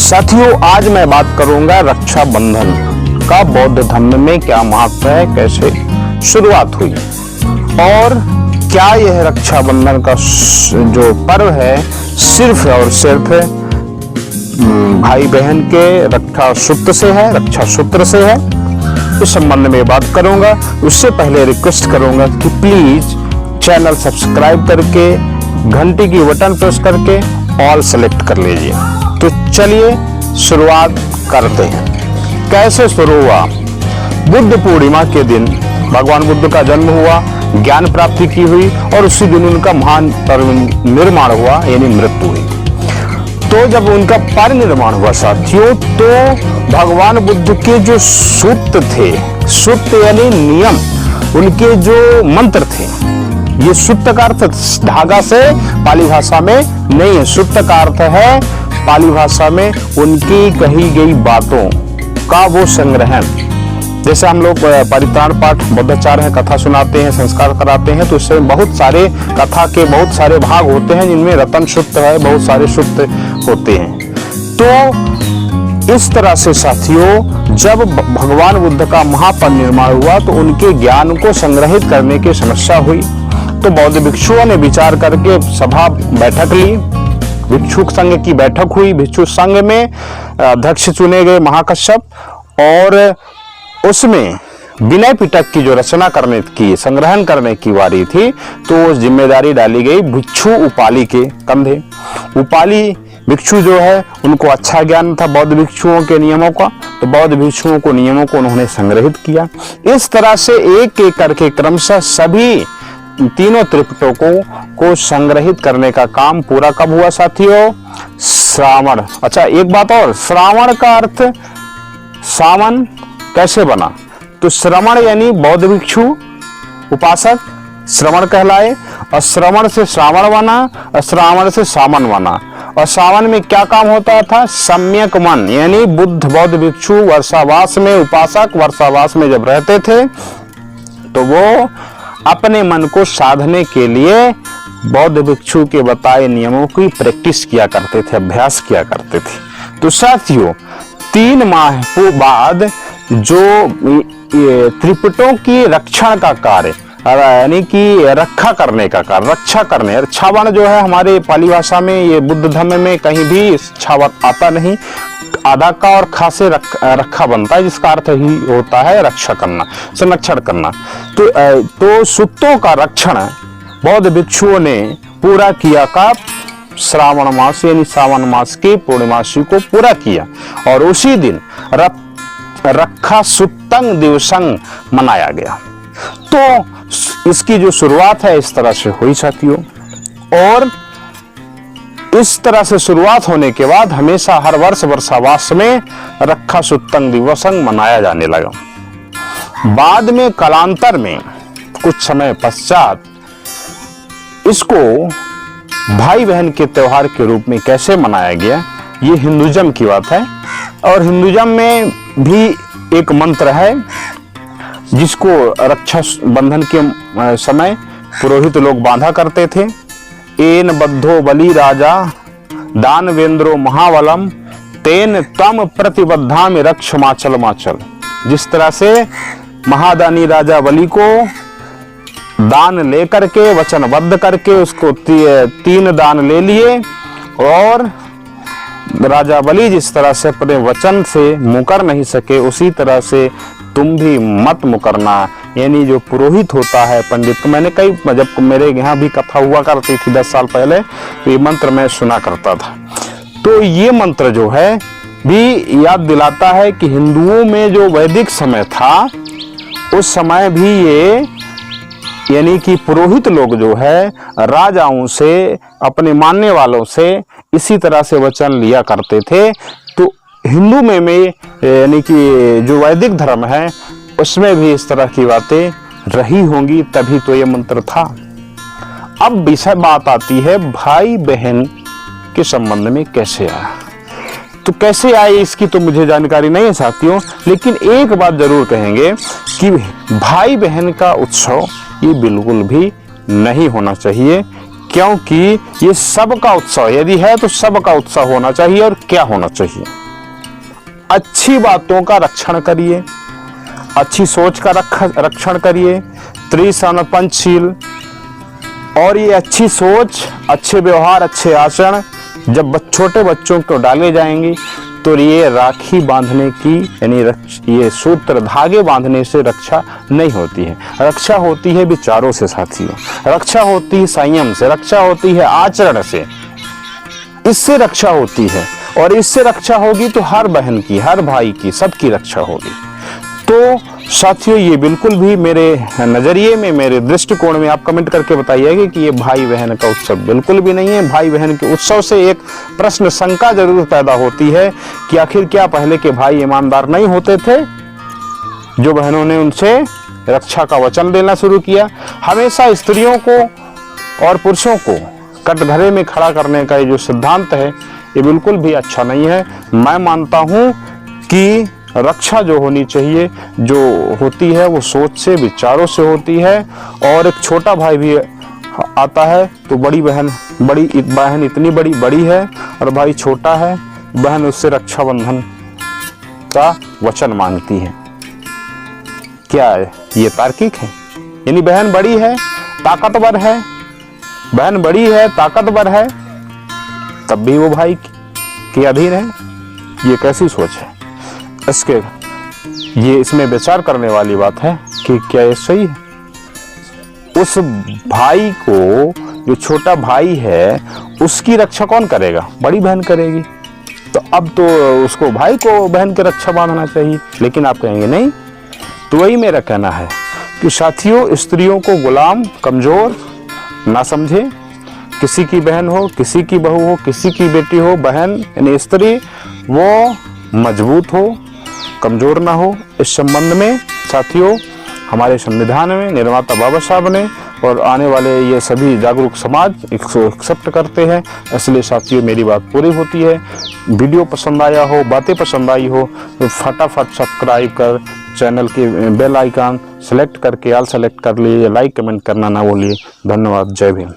साथियों, आज मैं बात करूंगा रक्षाबंधन का बौद्ध धर्म में क्या महत्व है, कैसे शुरुआत हुई और क्या यह रक्षाबंधन का जो पर्व है सिर्फ और सिर्फ भाई बहन के रक्षा सूत्र से है, रक्षा सूत्र से है। इस संबंध में बात करूंगा। उससे पहले रिक्वेस्ट करूंगा कि प्लीज चैनल सब्सक्राइब करके घंटी की बटन प्रेस करके ऑल सेलेक्ट कर लीजिए। तो चलिए शुरुआत करते हैं। कैसे शुरू हुआ? बुद्ध पूर्णिमा के दिन भगवान बुद्ध का जन्म हुआ, ज्ञान प्राप्ति की हुई और उसी दिन उनका महान परिनिर्वाण हुआ, यानी मृत्यु हुई। तो जब उनका परिनिर्वाण हुआ साथियों, तो भगवान बुद्ध के जो सूत्र थे, सूत्र यानी नियम, उनके जो मंत्र थे, ये सूत्र का अर्थ धागा से पाली भाषा में नहीं है। सूत्र का अर्थ है पाली भाषा में उनकी कही गई बातों का वो संग्रहण। जैसे हम लोग परित्राण पाठ बौद्धाचार्य है, कथा सुनाते हैं, संस्कार कराते हैं, तो इससे बहुत सारे कथा के बहुत सारे भाग होते हैं जिनमें रतन सूत्र है, बहुत सारे सूत्र होते हैं। तो इस तरह से साथियों, जब भगवान बुद्ध का महापरिनिर्वाण हुआ तो उनके ज्ञान को संग्रहित करने की समस्या हुई। तो बौद्ध भिक्षुओं ने विचार करके सभा बैठक ली, भिक्षुक संघ की बैठक हुई। भिक्षु संघ में अध्यक्ष चुने गए महाकश्यप, और उसमें विनय पिटक की जो रचना करने की, संग्रहण करने की वारी थी, तो उस जिम्मेदारी डाली गई भिक्षु उपाली के कंधे। उपाली भिक्षु जो है, उनको अच्छा ज्ञान था बौद्ध भिक्षुओं के नियमों का, तो बौद्ध भिक्षुओं को नियमों को उन्होंने संग्रहित किया। इस तरह से एक एक करके क्रमशः सभी तीनों त्रिपिटकों को संग्रहित करने का काम पूरा कब हुआ साथियों? श्रावण। अच्छा, एक बात और, श्रावण का अर्थ सावन कैसे बना? तो श्रवण यानी बौद्ध भिक्षु उपासक श्रवण कहलाए, और श्रवण से श्रावण बना, और श्रावण से सावन बना। और सावन में क्या काम होता था? सम्यक मन, यानी बुद्ध बौद्ध भिक्षु वर्षावास में, उपासक वर्षावास में जब रहते थे तो वो अपने मन को साधने के लिए बौद्ध भिक्षु के बताए नियमों की प्रैक्टिस किया करते थे, अभ्यास किया करते थे। तो साथियों, 3 माह के बाद जो त्रिपिटकों की रक्षण का कार्य, यानी कि रक्षा करने का कार्य, रक्षा करने, रक्षावन जो है हमारे पाली भाषा में, ये बुद्ध धर्म में कहीं भी रक्षावन आता नहीं। आधा का और खा से रक्षा बनता है, जिसका अर्थ ही होता है रक्षा करना, संरक्षण करना। तो सूत्रों का रक्षण बौद्ध भिक्षुओं ने पूरा किया का श्रावण मास यानी सावन मास की पूर्णिमासी को पूरा किया, और उसी दिन रक्षा सुत्तंग दिवसंग मनाया गया। तो इसकी जो शुरुआत है इस तरह से हुई साथियों, और इस तरह से शुरुआत होने के बाद हमेशा हर वर्ष वर्षावास में रक्षा सुत्तंग दिवसंग मनाया जाने लगा। बाद में कालांतर में कुछ समय पश्चात इसको भाई बहन के त्योहार के रूप में कैसे मनाया गया, ये हिंदुइज्म की बात है। और हिंदुइज्म में भी एक मंत्र है जिसको रक्षा बंधन के समय पुरोहित लोग बांधा करते थे। एन बद्धो बलि राजा दानवेंद्रो महाबलम तेन तम प्रतिबद्धा में रक्ष माचल माचल। जिस तरह से महादानी राजा बलि को दान लेकर के वचनबद्ध करके उसको 3 दान ले लिए, और राजा बलि जिस तरह से अपने वचन से मुकर नहीं सके, उसी तरह से तुम भी मत मुकरना। यानी जो पुरोहित होता है, पंडित को, मैंने कई, जब मेरे यहाँ भी कथा हुआ करती थी 10 साल पहले, तो ये मंत्र मैं सुना करता था। तो ये मंत्र जो है भी याद दिलाता है कि हिंदुओं में जो वैदिक समय था, उस समय भी ये, यानी कि पुरोहित लोग जो है राजाओं से, अपने मानने वालों से इसी तरह से वचन लिया करते थे। तो हिंदू में यानी कि जो वैदिक धर्म है उसमें भी इस तरह की बातें रही होंगी, तभी तो ये मंत्र था। अब विषय बात आती है भाई बहन के संबंध में कैसे आया। तो कैसे आए इसकी तो मुझे जानकारी नहीं है साथियों, लेकिन एक बात जरूर कहेंगे कि भाई बहन का उत्सव ये बिल्कुल भी नहीं होना चाहिए। क्योंकि ये सबका उत्सव, यदि है तो सबका उत्सव होना चाहिए। और क्या होना चाहिए? अच्छी बातों का रक्षण करिए, अच्छी सोच का रक्षण करिए, त्रिसम पंचशील। और ये अच्छी सोच, अच्छे व्यवहार, अच्छे आचरण जब छोटे बच्चों को डाले जाएंगे तो ये राखी बांधने की, यानी ये सूत्र धागे बांधने से रक्षा नहीं होती है। रक्षा होती है विचारों से साथियों, रक्षा होती है संयम से, रक्षा होती है आचरण से, इससे रक्षा होती है। और इससे रक्षा होगी तो हर बहन की, हर भाई की, सबकी रक्षा होगी। तो साथियों, ये बिल्कुल भी मेरे नजरिए में, मेरे दृष्टिकोण में आप कमेंट करके बताइएगा कि ये भाई बहन का उत्सव बिल्कुल भी नहीं है। भाई बहन के उत्सव से एक प्रश्न, शंका जरूर पैदा होती है कि आखिर क्या पहले के भाई ईमानदार नहीं होते थे जो बहनों ने उनसे रक्षा का वचन देना शुरू किया? हमेशा स्त्रियों को और पुरुषों को कटघरे में खड़ा करने का ये जो सिद्धांत है, ये बिल्कुल भी अच्छा नहीं है। मैं मानता हूं कि रक्षा जो होनी चाहिए, जो होती है वो सोच से, विचारों से होती है। और एक छोटा भाई भी आता है तो बड़ी बहन इतनी बड़ी है और भाई छोटा है, बहन उससे रक्षाबंधन का वचन मांगती है। क्या है ये तार्किक है? यानी बहन बड़ी है, ताकतवर है, बहन बड़ी है, ताकतवर है, तब भी वो भाई के अधीन है? ये कैसी सोच है? इसमें विचार करने वाली बात है कि क्या ये सही है? उस भाई को, जो छोटा भाई है, उसकी रक्षा कौन करेगा? बड़ी बहन करेगी। तो अब तो उसको, भाई को बहन की रक्षा बांधना चाहिए। लेकिन आप कहेंगे नहीं। तो वही मेरा कहना है कि साथियों, स्त्रियों को गुलाम, कमजोर ना समझे। किसी की बहन हो, किसी की बहू हो, किसी की बेटी हो, बहन यानी स्त्री वो मजबूत हो, कमजोर ना हो। इस संबंध में साथियों, हमारे संविधान में निर्माता बाबा साहब ने और आने वाले ये सभी जागरूक समाज इसको एक्सेप्ट करते हैं। इसलिए साथियों, मेरी बात पूरी होती है। वीडियो पसंद आया हो, बातें पसंद आई हो तो फटाफट सब्सक्राइब कर चैनल के बेल आइकन सेलेक्ट करके ऑल सेलेक्ट कर लीजिए। लाइक कमेंट करना ना भूलिए। धन्यवाद। जय भीम।